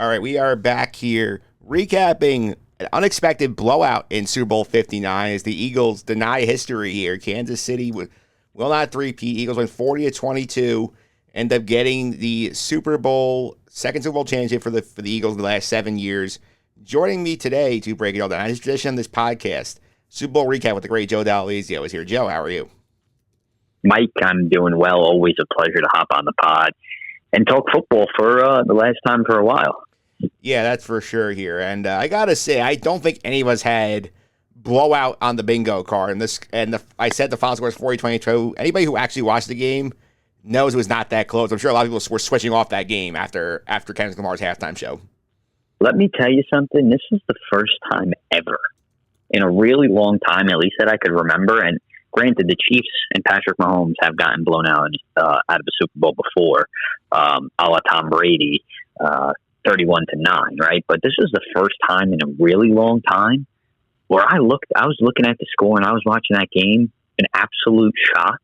All right, we are back here recapping an unexpected blowout in Super Bowl 59 as the Eagles deny history here. Kansas City will not three-peat. Eagles win 40-22, end up getting the second Super Bowl championship for the Eagles in the last 7 years. Joining me today to break it all down, as tradition on this podcast, Super Bowl recap with the great Joe D'Alizio is here. Joe, how are you? Mike, I'm doing well. Always a pleasure to hop on the pod and talk football for the last time for a while. Yeah, that's for sure here. And I got to say, I don't think any of us had blowout on the bingo card. I said the final score was 40-22. Anybody who actually watched the game knows it was not that close. I'm sure a lot of people were switching off that game after Kendrick Lamar's halftime show. Let me tell you something. This is the first time ever in a really long time, at least that I could remember. And granted, the Chiefs and Patrick Mahomes have gotten blown out of the Super Bowl before, a la Tom Brady, 31-9, right? But this is the first time in a really long time where I was looking at the score and I was watching that game in absolute shock,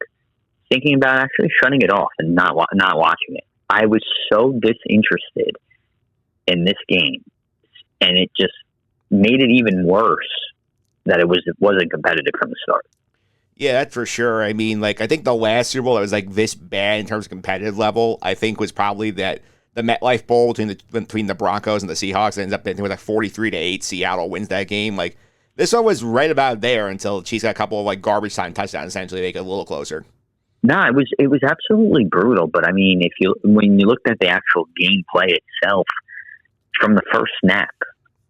thinking about actually shutting it off and not watching it. I was so disinterested in this game, and it just made it even worse that it wasn't competitive from the start. Yeah, that's for sure. I mean, I think the last Super Bowl that was this bad in terms of competitive level, I think was probably the MetLife Bowl between the Broncos and the Seahawks. It ends up being 43-8. Seattle wins that game. This one was right about there until the Chiefs got a couple of garbage time touchdowns, essentially make it a little closer. No, it was absolutely brutal. But I mean, when you looked at the actual gameplay itself, from the first snap,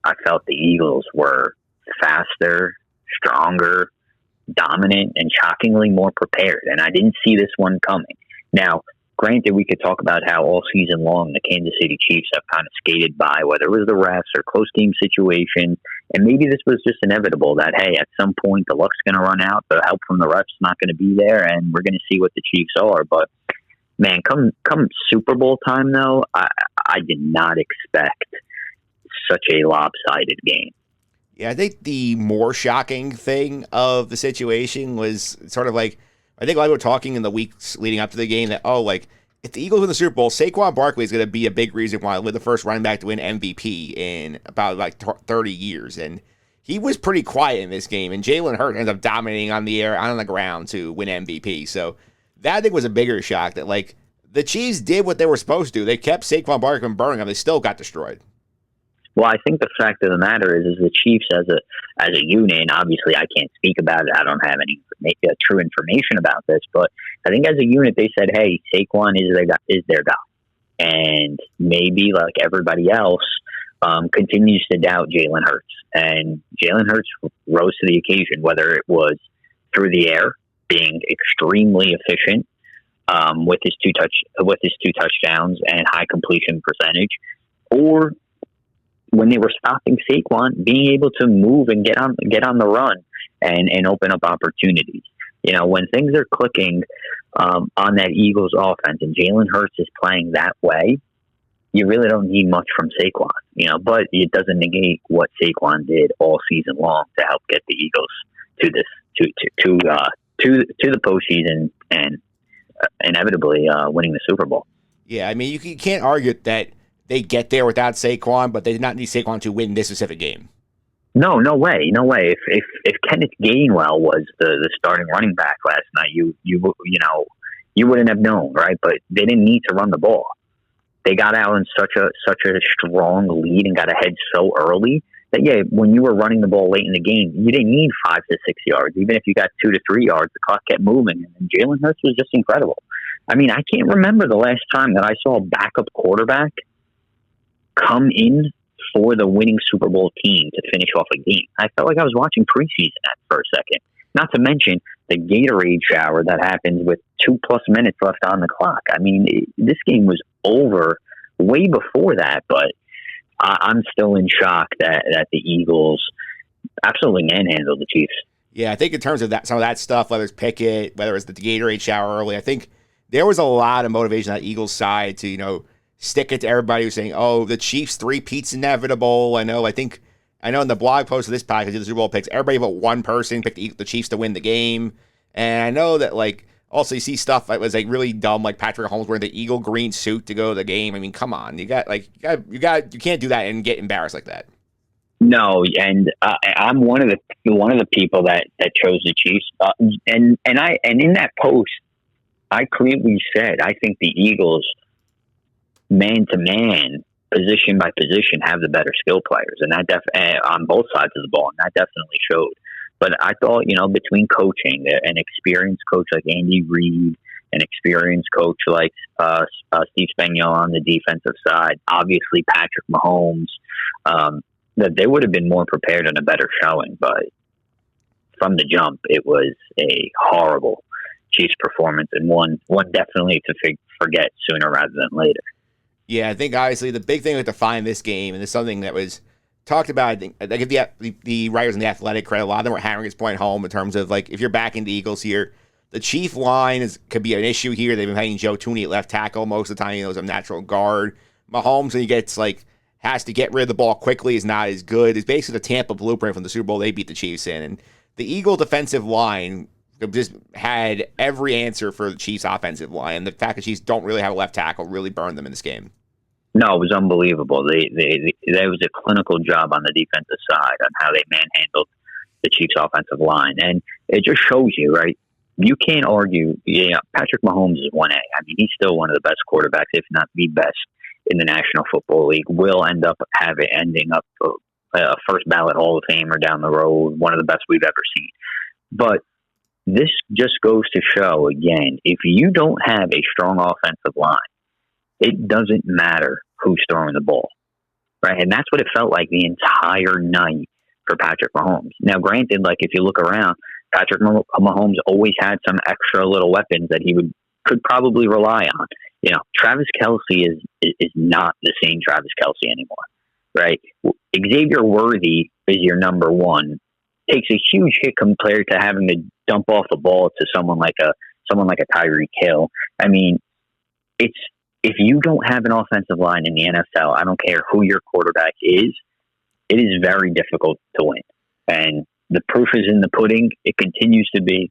I felt the Eagles were faster, stronger, dominant, and shockingly more prepared. And I didn't see this one coming. Now, granted, we could talk about how all season long the Kansas City Chiefs have kind of skated by, whether it was the refs or close game situation. And maybe this was just inevitable that, hey, at some point the luck's going to run out, the help from the refs not going to be there, and we're going to see what the Chiefs are. But, man, come Super Bowl time, though, I did not expect such a lopsided game. Yeah, I think the more shocking thing of the situation was sort of I think a lot of people were talking in the weeks leading up to the game that, if the Eagles win the Super Bowl, Saquon Barkley is going to be a big reason why we're the first running back to win MVP in about 30 years. And he was pretty quiet in this game. And Jalen Hurts ends up dominating on the air, on the ground to win MVP. So that, I think, was a bigger shock that, the Chiefs did what they were supposed to do. They kept Saquon Barkley from Birmingham. They still got destroyed. Well, I think the fact of the matter is the Chiefs as a unit, and obviously I can't speak about it. I don't have any true information about this, but I think as a unit they said, hey, Saquon is their guy. And maybe like everybody else continues to doubt Jalen Hurts. And Jalen Hurts rose to the occasion, whether it was through the air, being extremely efficient with his two touchdowns and high completion percentage, or when they were stopping Saquon, being able to move and get on the run and open up opportunities. When things are clicking on that Eagles offense and Jalen Hurts is playing that way, you really don't need much from Saquon. But it doesn't negate what Saquon did all season long to help get the Eagles to the postseason and inevitably winning the Super Bowl. Yeah, I mean, you can't argue that they get there without Saquon, but they did not need Saquon to win this specific game. No way. If Kenneth Gainwell was the starting running back last night, you wouldn't have known, right? But they didn't need to run the ball. They got out in such a strong lead and got ahead so early that when you were running the ball late in the game, you didn't need 5 to 6 yards. Even if you got 2 to 3 yards, the clock kept moving, and Jalen Hurts was just incredible. I mean, I can't remember the last time that I saw a backup quarterback come in for the winning Super Bowl team to finish off a game. I felt like I was watching preseason for a second. Not to mention the Gatorade shower that happened with 2+ minutes left on the clock. I mean, this game was over way before that, but I'm still in shock that the Eagles absolutely manhandled the Chiefs. Yeah, I think in terms of that, some of that stuff, whether it's Pickett, whether it's the Gatorade shower early, I think there was a lot of motivation on the Eagles side to, stick it to everybody who's saying, the Chiefs 3-peat's inevitable. I know in the blog post of this podcast, the Super Bowl picks, everybody but one person picked the Chiefs to win the game. And I know that, Also, you see stuff that was like really dumb, like Patrick Mahomes wearing the eagle green suit to go to the game. I mean, come on, you can't do that and get embarrassed like that. No, and I'm one of the people that chose the Chiefs, and in that post, I clearly said I think the Eagles, man to man, position by position, have the better skill players, and that on both sides of the ball, and that definitely showed. But I thought, between coaching, an experienced coach like Andy Reid, an experienced coach like Steve Spagnuolo on the defensive side, obviously Patrick Mahomes, that they would have been more prepared and a better showing. But from the jump, it was a horrible Chiefs performance, and one definitely to forget sooner rather than later. Yeah, I think obviously the big thing with define this game, and it's something that was talked about, I think I give the writers in The Athletic credit. A lot of them were hammering this point home in terms of, like, if you're backing the Eagles here, the Chief line could be an issue here. They've been playing Joe Tooney at left tackle most of the time. He knows a natural guard. Mahomes, when he has to get rid of the ball quickly, is not as good. It's basically the Tampa blueprint from the Super Bowl they beat the Chiefs in. And the Eagle defensive line just had every answer for the Chiefs offensive line. And the fact that Chiefs don't really have a left tackle really burned them in this game. No, it was unbelievable. There was a clinical job on the defensive side on how they manhandled the Chiefs' offensive line. And it just shows you, right? You can't argue. Patrick Mahomes is 1A. I mean, he's still one of the best quarterbacks, if not the best, in the National Football League. Will ending up a first ballot Hall of Famer down the road, one of the best we've ever seen. But this just goes to show, again, if you don't have a strong offensive line, it doesn't matter who's throwing the ball, right? And that's what it felt like the entire night for Patrick Mahomes. Now, granted, like, if you look around, Patrick Mahomes always had some extra little weapons that he could probably rely on. Travis Kelce is not the same Travis Kelce anymore, right? Xavier Worthy is your number one. Takes a huge hit compared to having to dump off a ball to someone like a Tyreek Hill. I mean, if you don't have an offensive line in the NFL, I don't care who your quarterback is, it is very difficult to win. And the proof is in the pudding. It continues to be.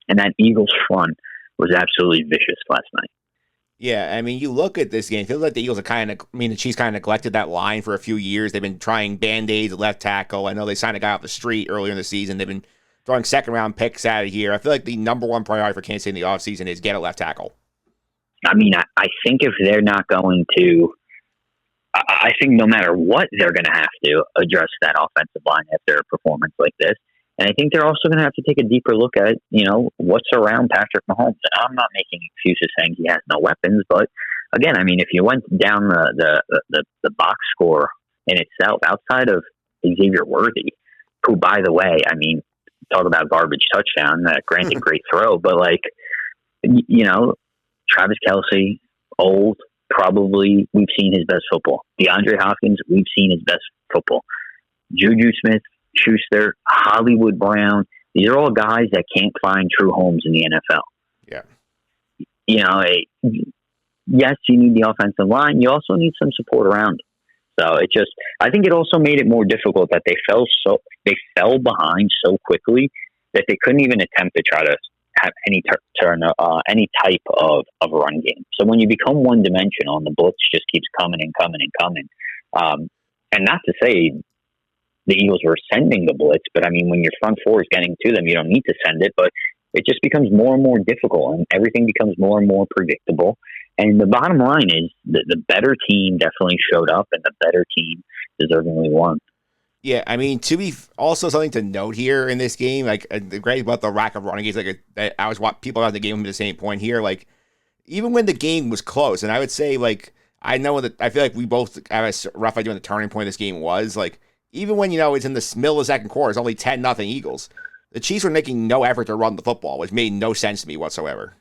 And that Eagles front was absolutely vicious last night. Yeah, I mean, you look at this game, it feels like the Eagles the Chiefs kind of neglected that line for a few years. They've been trying Band-Aids at left tackle. I know they signed a guy off the street earlier in the season. They've been throwing second-round picks out of here. I feel like the number one priority for Kansas City in the offseason is get a left tackle. I mean, I think if they're not going to, I think no matter what, they're going to have to address that offensive line after a performance like this. And I think they're also going to have to take a deeper look at, what's around Patrick Mahomes. And I'm not making excuses saying he has no weapons, but again, I mean, if you went down the box score in itself, outside of Xavier Worthy, who, by the way, I mean, talk about garbage touchdown, granted great throw, but Travis Kelce, old, probably we've seen his best football. DeAndre Hopkins, we've seen his best football. Juju Smith-Schuster, Hollywood Brown, these are all guys that can't find true homes in the NFL. Yeah. Yes, you need the offensive line. You also need some support around them. So I think it also made it more difficult that they fell behind so quickly that they couldn't even attempt to try to have any type of run game. So when you become one dimensional and the blitz just keeps coming and coming and coming, and not to say the Eagles were sending the blitz, but I mean, when your front four is getting to them, you don't need to send it, but it just becomes more and more difficult and everything becomes more and more predictable. And the bottom line is the better team definitely showed up and the better team deservingly won. Yeah, I mean, to be also something to note here in this game, like the great about the lack of running games, I was people around the game at the same point here, like even when the game was close, and I would say I feel like we both have a rough idea when the turning point of this game was, even when it's in the middle of the second quarter, it's only 10-0 Eagles. The Chiefs were making no effort to run the football, which made no sense to me whatsoever.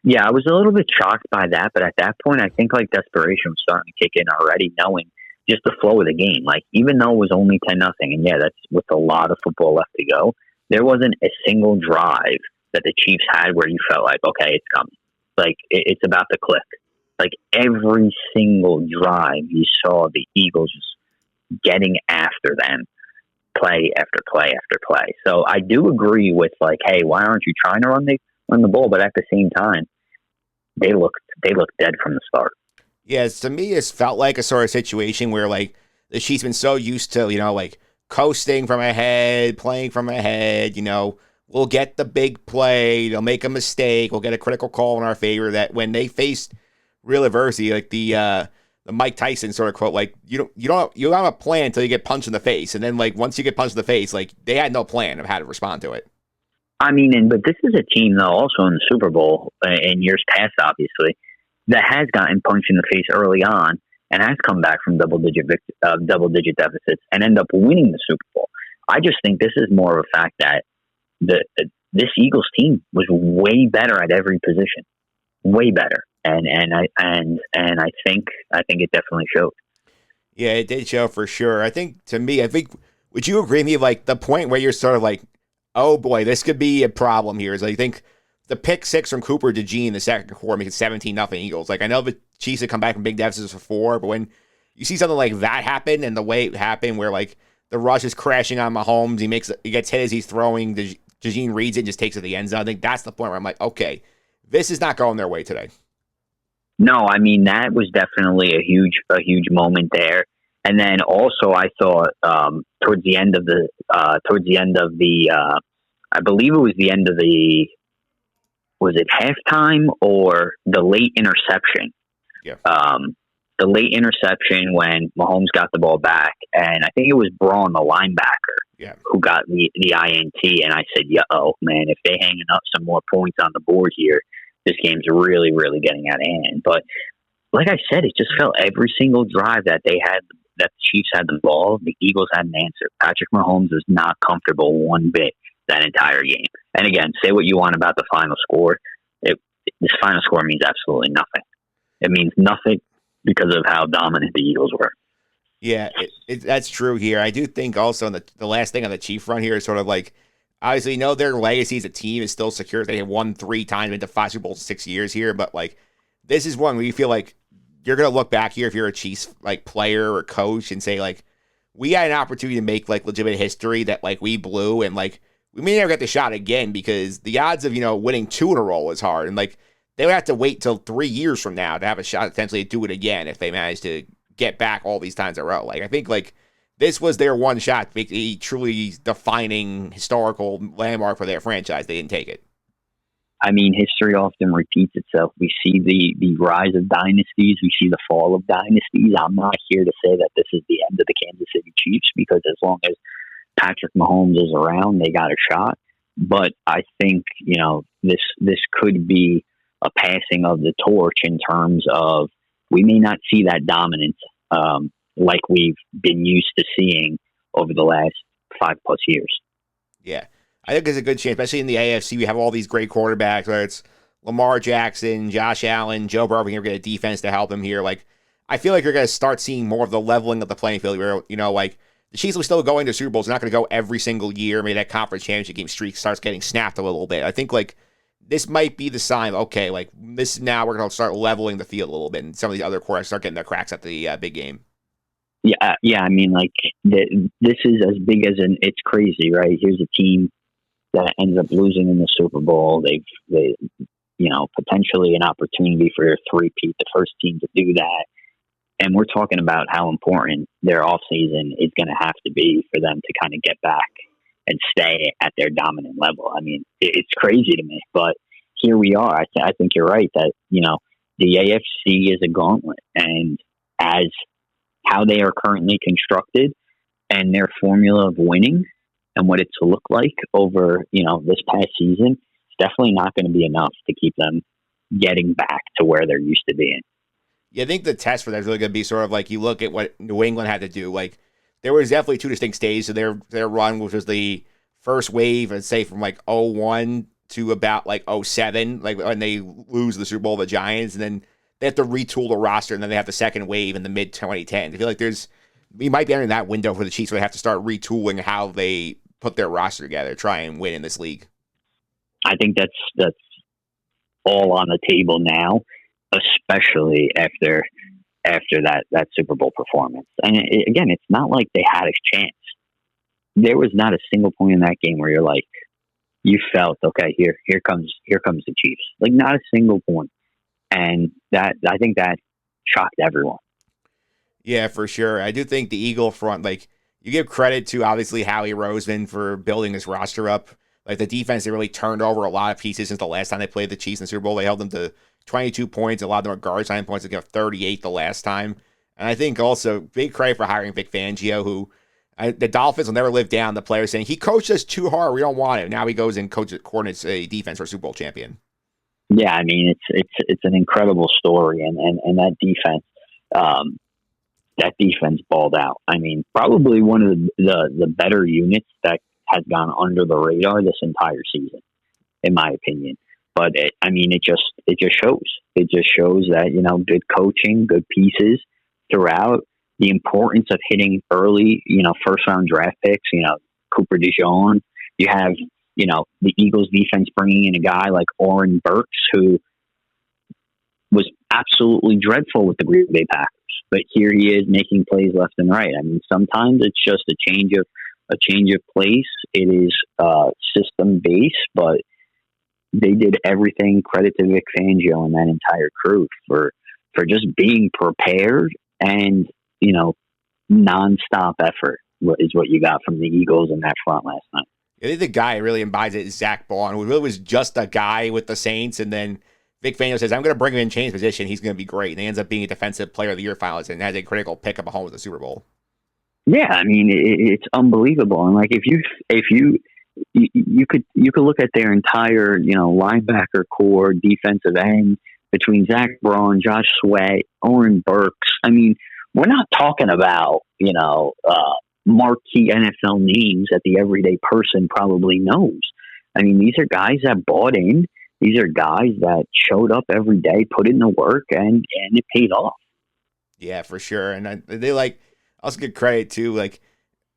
Yeah, I was a little bit shocked by that, but at that point, I think desperation was starting to kick in already, knowing just the flow of the game. Even though it was only 10-0, and yeah, that's with a lot of football left to go, there wasn't a single drive that the Chiefs had where you felt like, okay, it's coming. It's about to click. Every single drive, you saw the Eagles just getting after them, play after play after play. So I do agree with hey, why aren't you trying to run win the bowl, but at the same time, they looked dead from the start. Yes, to me, it's felt like a sort of situation where like the Chiefs been so used to like coasting from ahead, playing from ahead. We'll get the big play, they'll make a mistake, we'll get a critical call in our favor. That when they faced real adversity, like the Mike Tyson sort of quote, like you don't have a plan until you get punched in the face, and then like once you get punched in the face, like they had no plan of how to respond to it. I mean, but this is a team though, also in the Super Bowl in years past, obviously, that has gotten punched in the face early on and has come back from double digit deficits and end up winning the Super Bowl. I just think this is more of a fact that this Eagles team was way better at every position, way better, and I think it definitely showed. Yeah, it did show for sure. I think would you agree with me? Like the point where you're sort of like, oh boy, this could be a problem here is I think the pick six from Cooper DeJean in the second quarter makes it 17-0 Eagles. Like I know the Chiefs had come back from big deficits before, but when you see something like that happen and the way it happened where like the rush is crashing on Mahomes, he gets hit as he's throwing, DeJean reads it and just takes it to the end zone. I think that's the point where I'm like, okay, this is not going their way today. No, I mean that was definitely a huge moment there. And then also I thought towards the end of the I believe it was the end of was it halftime or the late interception? Yeah. The late interception when Mahomes got the ball back, and I think it was Braun, the linebacker, who got the INT. And I said, "Yo, man, if they hanging up some more points on the board here, this game's really, really getting out of hand." But like I said, it just felt every single drive that the Chiefs had the ball, the Eagles had an answer. Patrick Mahomes was not comfortable one bit that entire game. And again, say what you want about the final score. This final score means absolutely nothing. It means nothing because of how dominant the Eagles were. Yeah, that's true here. I do think also the last thing on the Chief front here is sort of like, obviously, their legacy as a team is still secure. They have won 3 times into 5 Super Bowls in 6 years here, but like this is one where you feel like you're gonna look back here if you're a Chiefs like player or coach and say like, we had an opportunity to make like legitimate history that like we blew, and like we may never get the shot again because the odds of winning 2 in a row is hard, and like they would have to wait till 3 years from now to have a shot potentially to do it again if they manage to get back all these times in a row. Like I think like this was their one shot to make a truly defining historical landmark for their franchise. They didn't take it. I mean, history often repeats itself. We see the rise of dynasties. We see the fall of dynasties. I'm not here to say that this is the end of the Kansas City Chiefs because as long as Patrick Mahomes is around, they got a shot. But I think, this could be a passing of the torch in terms of we may not see that dominance like we've been used to seeing over the last 5+ years. Yeah. I think there's a good chance, especially in the AFC, we have all these great quarterbacks, whether it's Lamar Jackson, Josh Allen, Joe Burrow, you're going to get a defense to help him here. Like, I feel like you're going to start seeing more of the leveling of the playing field where, like the Chiefs will still go into Super Bowls. They're not going to go every single year. Maybe that conference championship game streak starts getting snapped a little bit. I think, like, this might be the sign, okay, like, this now we're going to start leveling the field a little bit, and some of these other quarterbacks start getting their cracks at the big game. Yeah. I mean, like, this is as big as it's crazy, right? Here's a team that ends up losing in the Super Bowl. They potentially an opportunity for a three-peat, the first team to do that. And we're talking about how important their offseason is going to have to be for them to kind of get back and stay at their dominant level. I mean, it's crazy to me, but here we are. I think you're right that, the AFC is a gauntlet, and as how they are currently constructed and their formula of winning and what it's to look like over, this past season, it's definitely not going to be enough to keep them getting back to where they're used to being. Yeah, I think the test for that is really going to be sort of like you look at what New England had to do. Like, there was definitely 2 distinct stages of their run, which was the first wave, I'd say, from like 01 to about like 07, like when they lose the Super Bowl to the Giants, and then they have to retool the roster, and then they have the second wave in the mid-2010s. I feel like we might be entering that window for the Chiefs where they have to start retooling how they put their roster together, try and win in this league. I think that's all on the table now, especially after that Super Bowl performance. And again, it's not like they had a chance. There was not a single point in that game where you're like, you felt, okay, here comes the Chiefs. Like, not a single point. And that, I think that shocked everyone. Yeah, for sure. I do think the Eagle front, like, you give credit to obviously Howie Roseman for building this roster up. Like, the defense, they really turned over a lot of pieces since the last time they played the Chiefs in the Super Bowl. They held them to 22 points. A lot of them were garbage time points. They got 38 the last time. And I think also big credit for hiring Vic Fangio, who the Dolphins will never live down the players saying he coached us too hard. We don't want it. Now he goes and coordinates a defense for a Super Bowl champion. Yeah, I mean, it's an incredible story, and that defense. That defense balled out. I mean, probably one of the better units that has gone under the radar this entire season, in my opinion. But it just shows. It just shows that, good coaching, good pieces throughout. The importance of hitting early, first round draft picks. Cooper DeJean. You have, the Eagles defense bringing in a guy like Oren Burks, who was absolutely dreadful with the Green Bay Packers. But here he is making plays left and right. I mean, sometimes it's just a change of place. It is system based, but they did everything. Credit to Vic Fangio and that entire crew for just being prepared and, nonstop effort is what you got from the Eagles in that front last night. I think the guy who really embodies it is Zach Baun, who really was just a guy with the Saints, and then Vic Fangio says, I'm going to bring him in, change position. He's going to be great. And he ends up being a defensive player of the year finalist and has a critical pick up a home with the Super Bowl. Yeah, I mean, it's unbelievable. And like, if you could look at their entire, linebacker core, defensive end between Zach Braun, Josh Sweat, Oren Burks. I mean, we're not talking about, marquee NFL names that the everyday person probably knows. I mean, these are guys that bought in. These are guys that showed up every day, put in the work, and it paid off. Yeah, for sure. And they also give credit to the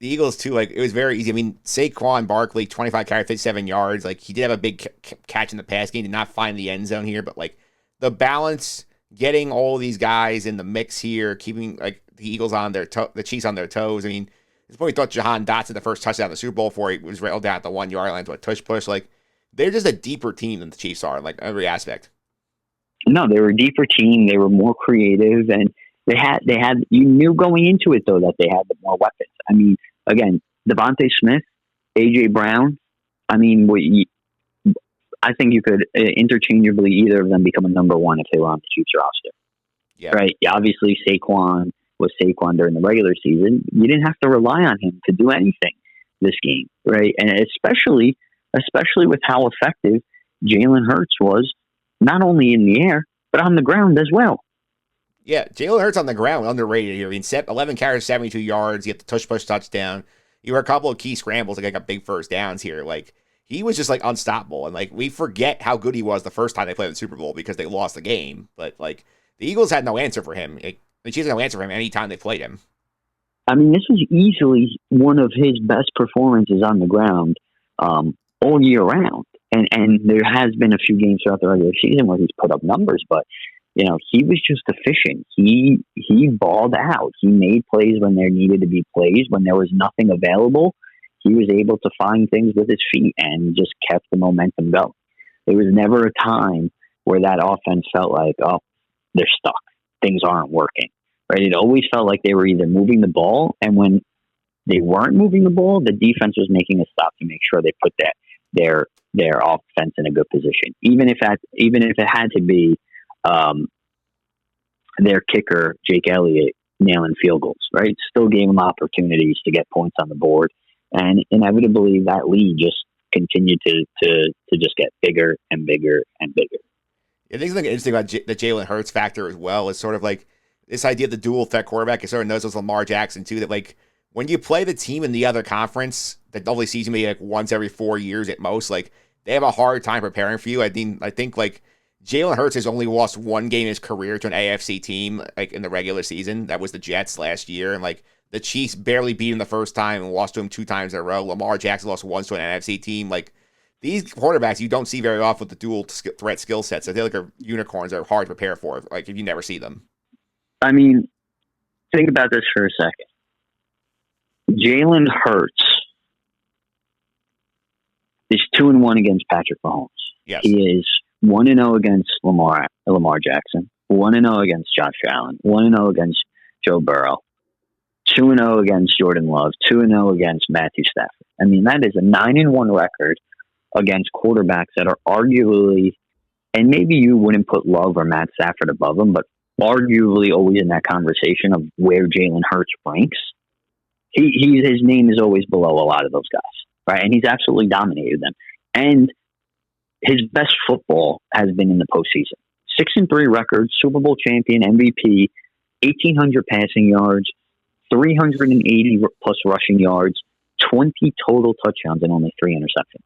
Eagles too. It was very easy. I mean, Saquon Barkley, 25 carries, 57 yards. He did have a big catch in the pass game. Did not find the end zone here, but the balance, getting all these guys in the mix here, keeping the Eagles on their the Chiefs on their toes. I mean, at this point, we thought Jahan Dotson the first touchdown in the Super Bowl before he was railed down at the 1 yard line to a tush push. They're just a deeper team than the Chiefs are, every aspect. No, they were a deeper team. They were more creative, and they had. You knew going into it though that they had the more weapons. I mean, again, Devontae Smith, AJ Brown. I mean, I think you could interchangeably either of them become a number one if they were on the Chiefs roster. Yeah. Right. Yeah, obviously, Saquon was Saquon during the regular season. You didn't have to rely on him to do anything this game, right? And especially with how effective Jalen Hurts was, not only in the air, but on the ground as well. Yeah, Jalen Hurts on the ground, underrated here. I mean, 11 carries, 72 yards. You get the tush-push touchdown. You were a couple of key scrambles, got big first downs here. He was just, unstoppable. And, we forget how good he was the first time they played the Super Bowl because they lost the game. But, the Eagles had no answer for him. The Chiefs had no answer for him any time they played him. I mean, this was easily one of his best performances on the ground all year round. And there has been a few games throughout the regular season where he's put up numbers, but he was just efficient. He balled out. He made plays when there needed to be plays. When there was nothing available, he was able to find things with his feet and just kept the momentum going. There was never a time where that offense felt like, oh, they're stuck. Things aren't working. Right? It always felt like they were either moving the ball, and when they weren't moving the ball, the defense was making a stop to make sure they put their offense in a good position. Even if it had to be their kicker, Jake Elliott, nailing field goals, right? Still gave them opportunities to get points on the board. And inevitably that lead just continued to just get bigger and bigger and bigger. I think something interesting about the Jalen Hurts factor as well is sort of this idea of the dual threat quarterback. It sort of knows with Lamar Jackson too, that when you play the team in the other conference that only sees you maybe once every 4 years at most, they have a hard time preparing for you. I think Jalen Hurts has only lost one game in his career to an AFC team in the regular season. That was the Jets last year, and the Chiefs barely beat him the first time and lost to him 2 times in a row. Lamar Jackson lost once to an NFC team. These quarterbacks you don't see very often with the dual threat skill sets. I feel are unicorns that are hard to prepare for. If you never see them. I mean, think about this for a second. Jalen Hurts is 2-1 against Patrick Mahomes. Yes. He is 1-0 against Lamar Jackson, 1-0 against Josh Allen, 1-0 against Joe Burrow, 2-0 against Jordan Love, 2-0 against Matthew Stafford. I mean, that is a 9-1 record against quarterbacks that are arguably, and maybe you wouldn't put Love or Matt Stafford above them, but arguably always in that conversation of where Jalen Hurts ranks. His name is always below a lot of those guys, right? And he's absolutely dominated them. And his best football has been in the postseason. 6-3 record, Super Bowl champion, MVP, 1,800 passing yards, 380 plus rushing yards, 20 total touchdowns, and only 3 interceptions.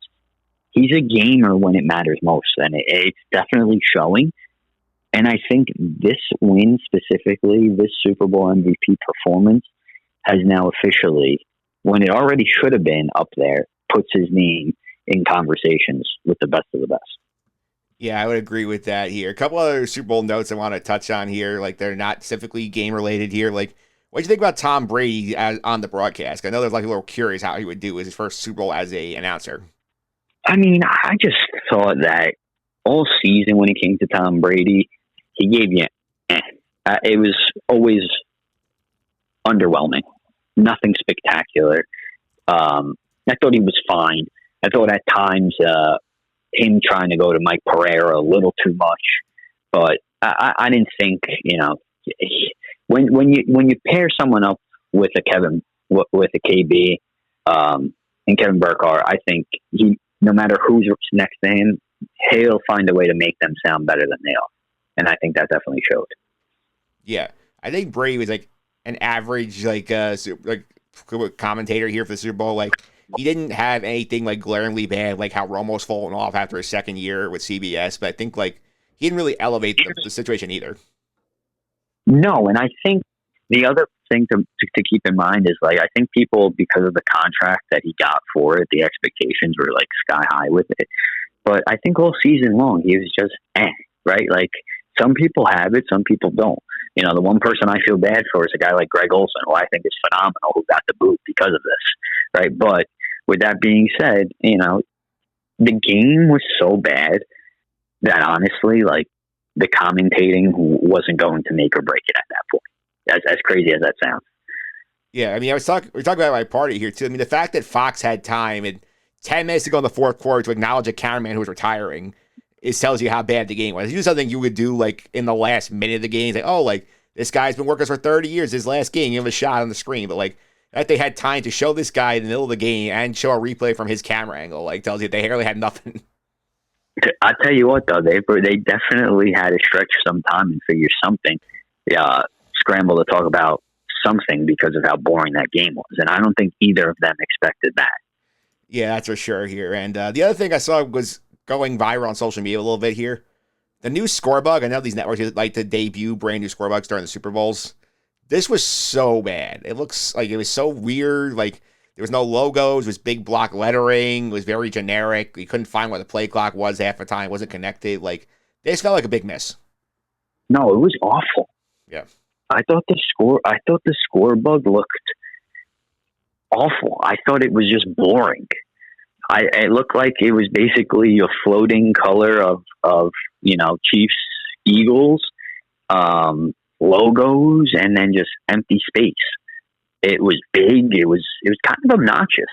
He's a gamer when it matters most, and it's definitely showing. And I think this win specifically, this Super Bowl MVP performance, has now officially, when it already should have been up there, puts his name in conversations with the best of the best. Yeah, I would agree with that here. A couple other Super Bowl notes I want to touch on here. Like, they're not specifically game related here. Like, what do you think about Tom Brady on the broadcast? I know there's like a little curious how he would do his first Super Bowl as a announcer. I mean, I just thought that all season when it came to Tom Brady, he gave you, it was always underwhelming. Nothing spectacular. I thought he was fine. I thought at times him trying to go to Mike Pereira a little too much, but I didn't think, when you pair someone up with a KB and Kevin Burkhardt, I think no matter who's next to him, he'll find a way to make them sound better than they are, and I think that definitely showed. Yeah, I think Brady was like an average commentator here for the Super Bowl. Like, he didn't have anything like glaringly bad, like how Romo's fallen off after his second year with CBS. But I think like he didn't really elevate the situation either. No, and I think the other thing to keep in mind is, like, I think people, because of the contract that he got for it, the expectations were like sky high with it. But I think all season long he was just right. Like, some people have it, some people don't. The one person I feel bad for is a guy like Greg Olson, who I think is phenomenal, who got the boot because of this, right? But with that being said, the game was so bad that honestly, like, the commentating wasn't going to make or break it at that point. As crazy as that sounds. Yeah, I mean, we're talking about my party here too. I mean, the fact that Fox had time and 10 minutes to go in the fourth quarter to acknowledge a cameraman who was retiring, it tells you how bad the game was. It's usually something you would do like in the last minute of the game. Like, oh, like, this guy's been working for 30 years. His last game, give him a shot on the screen. But like, that they had time to show this guy in the middle of the game and show a replay from his camera angle, like, tells you they really had nothing. I'll tell you what, though, they definitely had to stretch some time and figure something, scramble to talk about something because of how boring that game was. And I don't think either of them expected that. Yeah, that's for sure here. And the other thing I saw was going viral on social media a little bit here. The new score bug. I know these networks like to debut brand new score bugs during the Super Bowls. This was so bad. It looks like it was so weird. Like, there was no logos. It was big block lettering. It was very generic. You couldn't find where the play clock was half the time. It wasn't connected. Like, this felt like a big miss. No, it was awful. Yeah. I thought the score bug looked awful. I thought it was just boring. It looked like it was basically a floating color of Chiefs, Eagles, logos, and then just empty space. It was big. It was kind of obnoxious.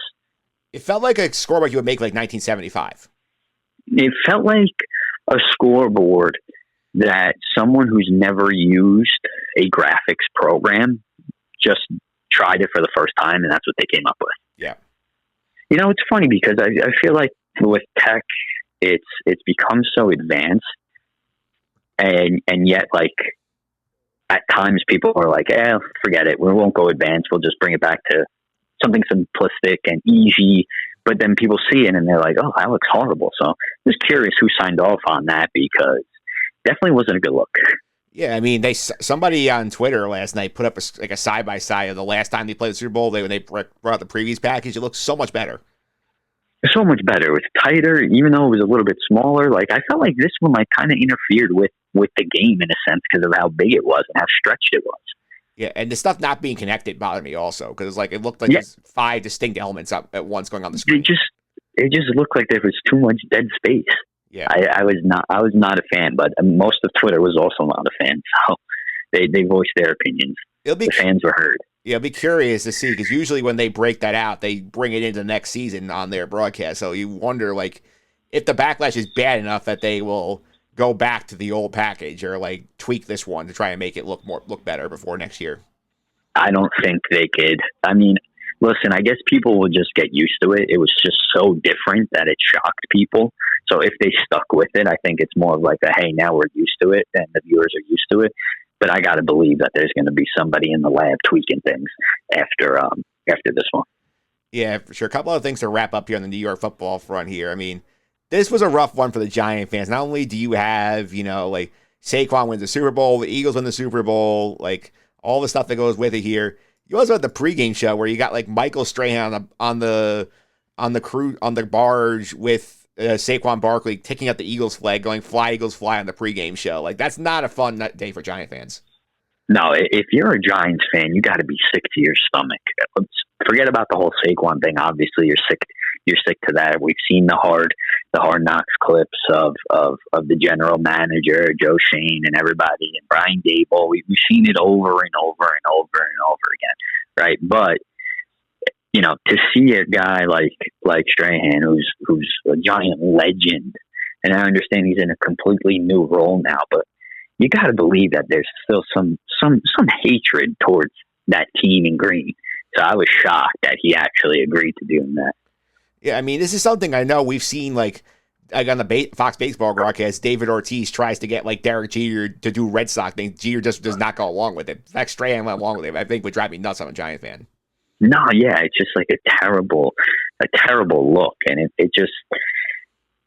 It felt like a scoreboard you would make like 1975. It felt like a scoreboard that someone who's never used a graphics program just tried it for the first time, and that's what they came up with. Yeah. It's funny because I feel like with tech, it's become so advanced, and yet, like, at times people are like, forget it. We won't go advanced. We'll just bring it back to something simplistic and easy. But then people see it and they're like, oh, that looks horrible. So just curious who signed off on that, because definitely wasn't a good look. Yeah, I mean, somebody on Twitter last night put up a side-by-side of the last time they played the Super Bowl. When they brought out the previous package, it looked so much better. So much better. It was tighter, even though it was a little bit smaller. Like, I felt like this one kind of interfered with the game in a sense because of how big it was and how stretched it was. Yeah, and the stuff not being connected bothered me also because it looked like there's 5 distinct elements up at once going on the screen. it just looked like there was too much dead space. Yeah. I was not a fan, but most of Twitter was also not a fan. So they voiced their opinions. The fans were heard. Yeah, I'll be curious to see, because usually when they break that out, they bring it into the next season on their broadcast. So you wonder, like, if the backlash is bad enough that they will go back to the old package or like tweak this one to try and make it look better before next year. I don't think they could. I mean, listen, I guess people will just get used to it. It was just so different that it shocked people. So if they stuck with it, I think it's more of like a, hey, now we're used to it and the viewers are used to it. But I got to believe that there's going to be somebody in the lab tweaking things after this one. Yeah, for sure. A couple of things to wrap up here on the New York football front here. I mean, this was a rough one for the Giant fans. Not only do you have, like Saquon wins the Super Bowl, the Eagles win the Super Bowl, like all the stuff that goes with it here. You also had the pregame show where you got like Michael Strahan on the barge with Saquon Barkley taking out the Eagles flag, going "Fly Eagles Fly" on the pregame show. Like, that's not a fun day for Giant fans. No, if you're a Giants fan, you got to be sick to your stomach. Forget about the whole Saquon thing. Obviously, you're sick. You're sick to that. We've seen the hard knocks clips of the general manager Joe Shane and everybody and Brian Daboll. We've seen it over and over and over and over again, right? But to see a guy like Strahan, who's a Giant legend, and I understand he's in a completely new role now, but you got to believe that there's still some hatred towards that team in green. So I was shocked that he actually agreed to doing that. Yeah, I mean, this is something I know we've seen like on the Fox baseball broadcast. David Ortiz tries to get like Derek Jeter to do Red Sox things. Jeter just does not go along with it. In fact, Strahan went along with it. I think would drive me nuts. I'm a Giant fan. No, yeah, it's just like a terrible look, and it just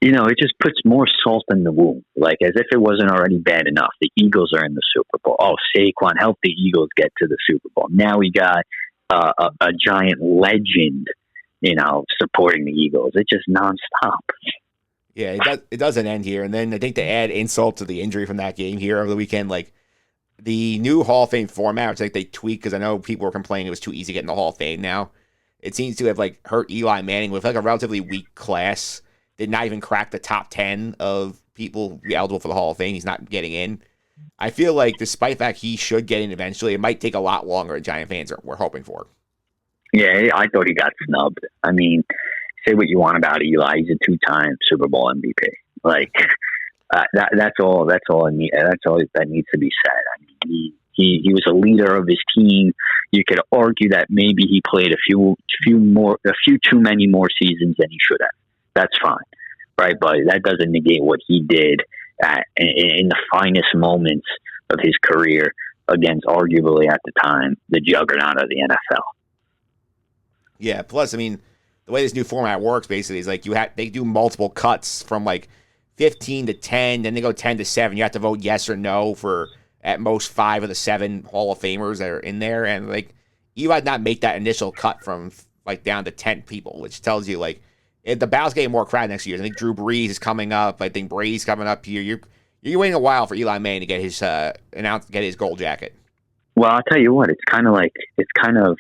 it just puts more salt in the wound, like as if it wasn't already bad enough. The Eagles are in the Super Bowl. Oh, Saquon helped the Eagles get to the Super Bowl. Now we got a Giant legend, supporting the Eagles. It's just nonstop. Yeah, it doesn't end here. And then I think to add insult to the injury from that game here over the weekend, like the new Hall of Fame format, which like they tweaked because I know people were complaining it was too easy getting the Hall of Fame now. It seems to have like hurt Eli Manning with like a relatively weak class. Did not even crack the top 10 of people eligible for the Hall of Fame. He's not getting in. I feel like despite the fact he should get in eventually, it might take a lot longer than Giant fans were hoping for. Yeah, I thought he got snubbed. I mean, say what you want about Eli. He's a 2-time Super Bowl MVP. Like that's all that needs to be said. I mean, he was a leader of his team. You could argue that maybe he played a few too many more seasons than he should have. That's fine, right? But that doesn't negate what he did in the finest moments of his career against arguably at the time the juggernaut of the NFL. Yeah. Plus, I mean, the way this new format works basically is like they do multiple cuts from like 15 to 10, then they go 10 to 7. You have to vote yes or no for at most 5 of the 7 Hall of Famers that are in there, and like Eli did not make that initial cut from like down to 10 people, which tells you like the ballot's getting more crowded next year. I think Drew Brees is coming up. I think Brady's coming up here. You're waiting a while for Eli Manning to get his get his gold jacket. Well, I'll tell you what, it's kind of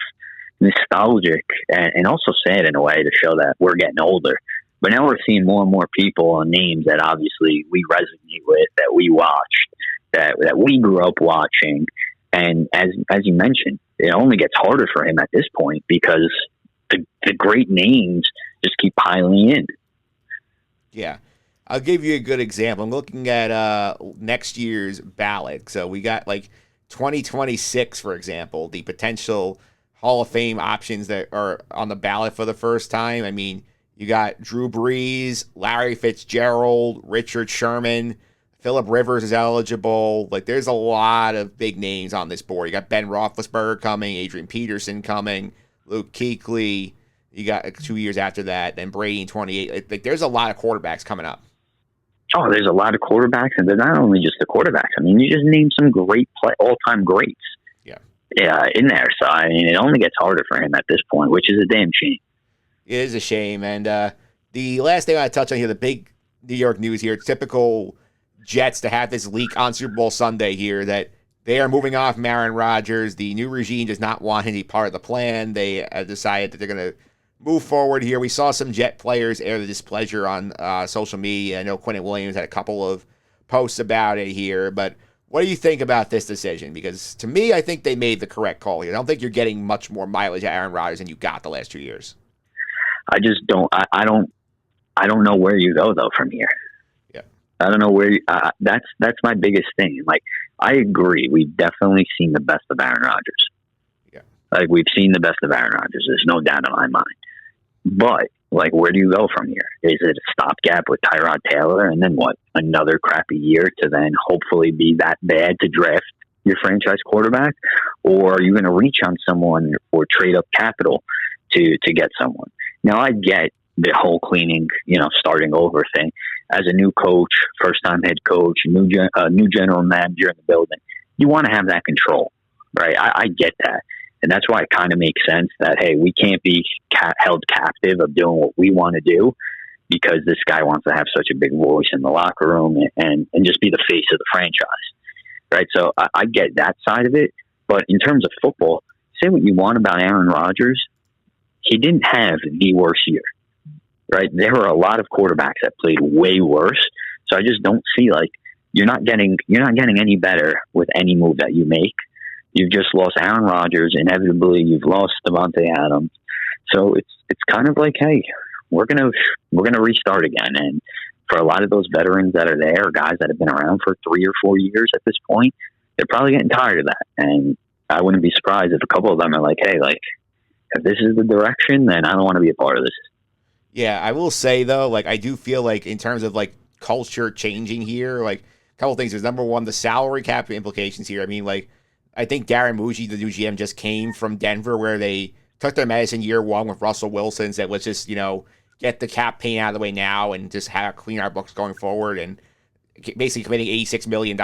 nostalgic and also sad in a way to show that we're getting older. But now we're seeing more and more people and names that obviously we resonate with, that we watched, that we grew up watching. And as you mentioned, it only gets harder for him at this point because the great names just keep piling in. Yeah. I'll give you a good example. I'm looking at next year's ballot. So we got like 2026, for example, the potential Hall of Fame options that are on the ballot for the first time. I mean, you got Drew Brees, Larry Fitzgerald, Richard Sherman, Phillip Rivers is eligible. Like, there's a lot of big names on this board. You got Ben Roethlisberger coming, Adrian Peterson coming, Luke Kuechly. You got 2 years after that, then Brady in 28. Like, there's a lot of quarterbacks coming up. Oh, there's a lot of quarterbacks, and they're not only just the quarterbacks. I mean, you just named some great all-time greats. Yeah, in there. So, I mean, it only gets harder for him at this point, which is a damn shame. It is a shame. And the last thing I want to touch on here, the big New York news here, typical Jets to have this leak on Super Bowl Sunday here that they are moving off Aaron Rodgers. The new regime does not want him to be part of the plan. They decided that they're going to move forward here. We saw some Jet players air the displeasure on social media. I know Quentin Williams had a couple of posts about it here, but what do you think about this decision? Because to me, I think they made the correct call here. I don't think you're getting much more mileage out of Aaron Rodgers than you got the last 2 years. I just don't. I don't know where you go though from here. Yeah, I don't know where. That's my biggest thing. Like, I agree. We've definitely seen the best of Aaron Rodgers. Yeah, like we've seen the best of Aaron Rodgers. There's no doubt in my mind. But like, where do you go from here? Is it a stopgap with Tyrod Taylor, and then what? Another crappy year to then hopefully be that bad to draft your franchise quarterback, or are you going to reach on someone or trade up capital to get someone? Now, I get the whole cleaning, starting over thing. As a new coach, first time head coach, new general manager in the building, you want to have that control, right? I get that. And that's why it kind of makes sense that, hey, we can't be held captive of doing what we want to do because this guy wants to have such a big voice in the locker room and just be the face of the franchise, right? So I get that side of it. But in terms of football, say what you want about Aaron Rodgers, he didn't have the worst year, right? There were a lot of quarterbacks that played way worse. So I just don't see, like, you're not getting any better with any move that you make. You've just lost Aaron Rodgers. Inevitably, you've lost Devontae Adams. So it's kind of like, hey, we're gonna restart again. And for a lot of those veterans that are there, guys that have been around for 3 or 4 years at this point, they're probably getting tired of that. And I wouldn't be surprised if a couple of them are like, hey, like, if this is the direction, then I don't want to be a part of this. Yeah, I will say though, like, I do feel like in terms of like culture changing here, like a couple things. There's number one, the salary cap implications here. I mean, like, I think Darren Muji, the new GM, just came from Denver where they took their medicine year one with Russell Wilson, said, let's just, get the cap pain out of the way now and just have clean our books going forward. And basically committing $86 million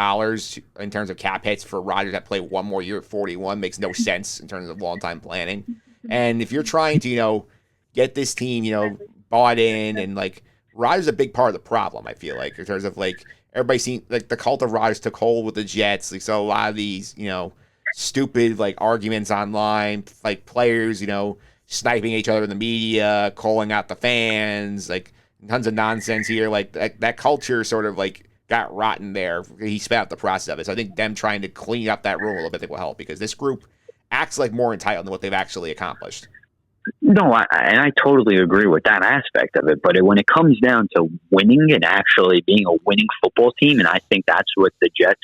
in terms of cap hits for Rodgers that play one more year at 41 makes no sense in terms of long-time planning. And if you're trying to, get this team, bought in, and like Rodgers is a big part of the problem, I feel like, in terms of like everybody seeing like the cult of Rodgers took hold with the Jets. Like, so a lot of these, stupid like arguments online, like players, sniping each other in the media, calling out the fans, like tons of nonsense here. Like that culture sort of like got rotten there. He sped up the process of it. So I think them trying to clean up that room a little bit will help because this group acts like more entitled than what they've actually accomplished. No, I totally agree with that aspect of it. But when it comes down to winning and actually being a winning football team, and I think that's what the Jets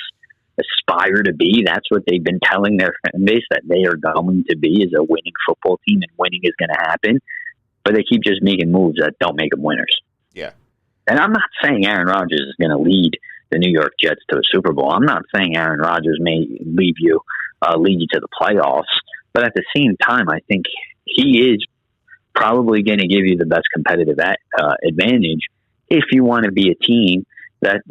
aspire to be, that's what they've been telling their fan base that they are going to be, is a winning football team, and winning is going to happen. But they keep just making moves that don't make them winners. Yeah. And I'm not saying Aaron Rodgers is going to lead the New York Jets to a Super Bowl. I'm not saying Aaron Rodgers may lead you to the playoffs. But at the same time, I think he is probably going to give you the best competitive advantage if you want to be a team that's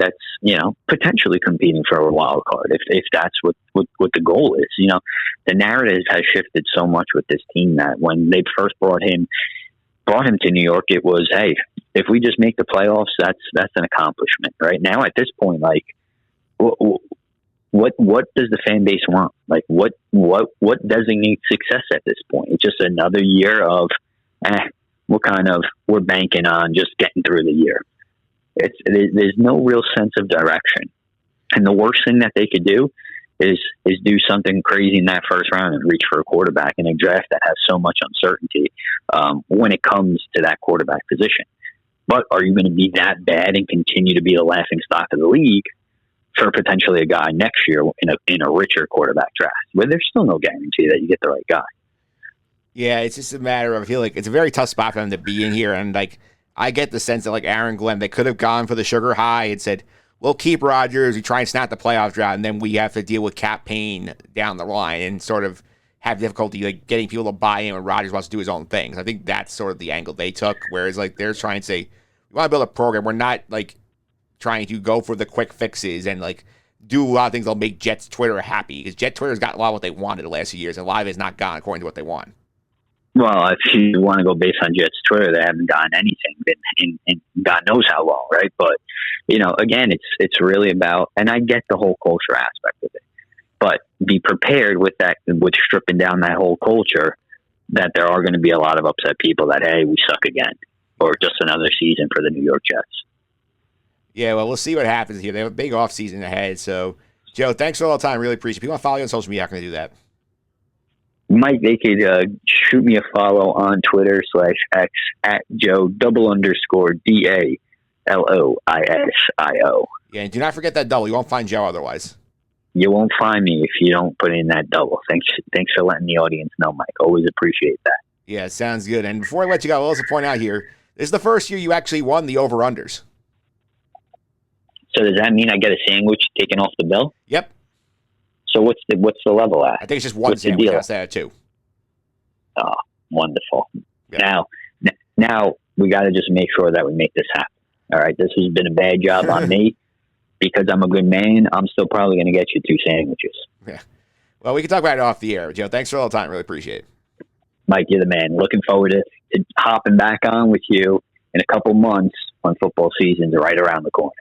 potentially competing for a wild card. If that's what the goal is, the narrative has shifted so much with this team that when they first brought him to New York, it was, hey, if we just make the playoffs, that's an accomplishment. Right now, at this point, like, what does the fan base want? Like, what designates success at this point? It's just another year of, we're banking on just getting through the year. There's no real sense of direction. And the worst thing that they could do is do something crazy in that first round and reach for a quarterback in a draft that has so much uncertainty when it comes to that quarterback position. But are you going to be that bad and continue to be the laughing stock of the league for potentially a guy next year in a richer quarterback draft, where there's still no guarantee that you get the right guy? Yeah, it's just a matter of, I feel like it's a very tough spot for them to be in here. And like, I get the sense that like Aaron Glenn, they could have gone for the sugar high and said, we'll keep Rodgers, we try and snap the playoff drought, and then we have to deal with cap pain down the line and sort of have difficulty like getting people to buy in when Rodgers wants to do his own things. I think that's sort of the angle they took, whereas like they're trying to say, we want to build a program. We're not like trying to go for the quick fixes and like do a lot of things that'll make Jets Twitter happy, because Jet Twitter's got a lot of what they wanted the last few years, and a lot of it's not gone according to what they want. Well, if you want to go based on Jets Twitter, they haven't gotten anything in God knows how long, right? But, again, it's really about, and I get the whole culture aspect of it, but be prepared with stripping down that whole culture. that there are going to be a lot of upset people that, hey, we suck again, or just another season for the New York Jets. Yeah, well, we'll see what happens here. They have a big offseason ahead. So, Joe, thanks for all the time. Really appreciate it. If you want to follow you on social media, how can they do that? Mike, they could shoot me a follow on Twitter /X at Joe_DALOISIO. Yeah, and do not forget that double. You won't find Joe otherwise. You won't find me if you don't put in that double. Thanks for letting the audience know, Mike. Always appreciate that. Yeah, sounds good. And before I let you go, I'll also point out here, this is the first year you actually won the over-unders. So does that mean I get a sandwich taken off the bill? Yep. So what's the level at? I think it's just one sandwich. I'll say that too. Oh, wonderful. Yep. Now we got to just make sure that we make this happen. All right, this has been a bad job on me. Because I'm a good man, I'm still probably going to get you 2 sandwiches. Yeah. Well, we can talk about it off the air. Joe, thanks for all the time. Really appreciate it. Mike, you're the man. Looking forward to hopping back on with you in a couple months when football season's right around the corner.